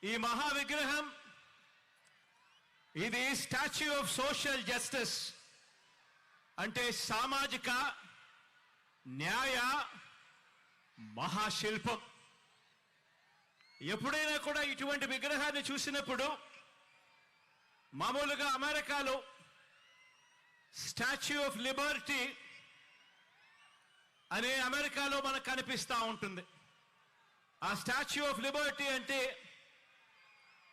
ఈ మహా విగ్రహం ఇది స్టాచ్యూ ఆఫ్ సోషల్ జస్టిస్ అంటే సామాజిక న్యాయ మహాశిల్పం. ఎప్పుడైనా కూడా ఇటువంటి విగ్రహాన్ని చూసినప్పుడు మామూలుగా అమెరికాలో స్టాచ్యూ ఆఫ్ లిబర్టీ అనే అమెరికాలో మనకు కనిపిస్తూ ఉంటుంది. ఆ స్టాచ్యూ ఆఫ్ లిబర్టీ అంటే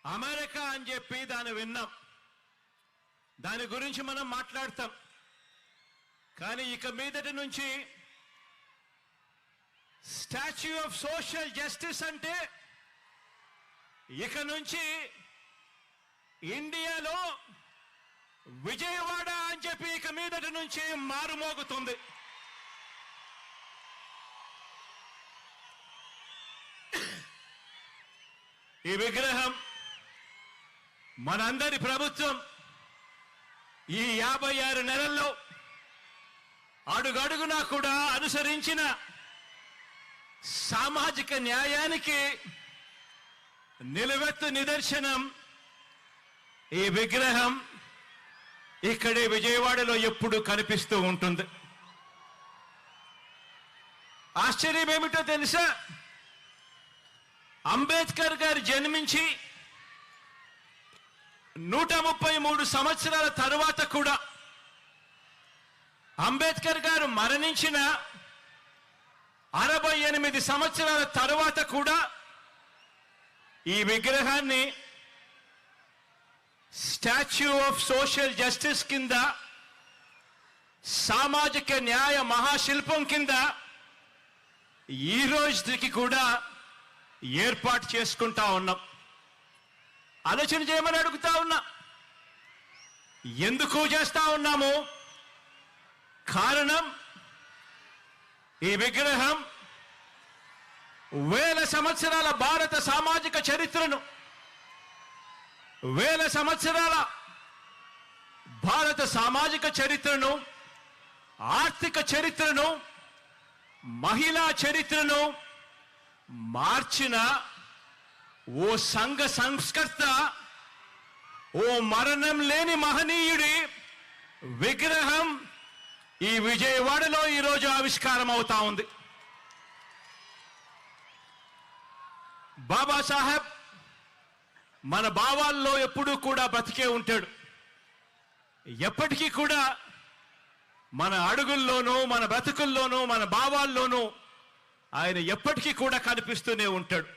అమెరికా అని చెప్పి దాన్ని విన్నాం, దాని గురించి మనం మాట్లాడతాం. కానీ ఇక మీదటి నుంచి స్టాచ్యూ ఆఫ్ సోషల్ జస్టిస్ అంటే ఇక నుంచి ఇండియాలో విజయవాడ అని చెప్పి ఇక మీదటి నుంచి మారుమోగుతుంది. ఈ విగ్రహం మనందరి ప్రభుత్వం ఈ 56 నెలల్లో అడుగడుగునా కూడా అనుసరించిన సామాజిక న్యాయానికి నిలువెత్తు నిదర్శనం ఈ విగ్రహం ఇక్కడే విజయవాడలో ఎప్పుడు కనిపిస్తూ ఉంటుంది. ఆశ్చర్యం ఏమిటో తెలుసా? అంబేద్కర్ గారు జన్మించి 133 సంవత్సరాల తరువాత కూడా, అంబేద్కర్ గారు మరణించిన 68 సంవత్సరాల తరువాత కూడా ఈ విగ్రహాన్ని స్టాచ్యూ ఆఫ్ సోషల్ జస్టిస్ కింద, సామాజిక న్యాయ మహాశిల్పం కింద ఈ రోజుకి కూడా ఏర్పాటు చేసుకుంటా ఉన్నాం. ఆలోచన చేయమని అడుగుతా ఉన్నా. ఎందుకు చేస్తా ఉన్నాము? కారణం, ఈ విగ్రహం వేల సంవత్సరాల భారత సామాజిక చరిత్రను, వేల సంవత్సరాల భారత సామాజిక చరిత్రను, ఆర్థిక చరిత్రను, మహిళా చరిత్రను మార్చిన ఓ సంఘ సంస్కర్త, ఓ మరణం లేని మహనీయుడి విగ్రహం ఈ విజయవాడలో ఈరోజు ఆవిష్కారం అవుతా ఉంది. బాబాసాహెబ్ మన భావాల్లో ఎప్పుడూ కూడా బ్రతికే ఉంటాడు. ఎప్పటికీ కూడా మన అడుగుల్లోనూ, మన బ్రతుకుల్లోనూ, మన భావాల్లోనూ ఆయన ఎప్పటికీ కూడా కనిపిస్తూనే ఉంటాడు.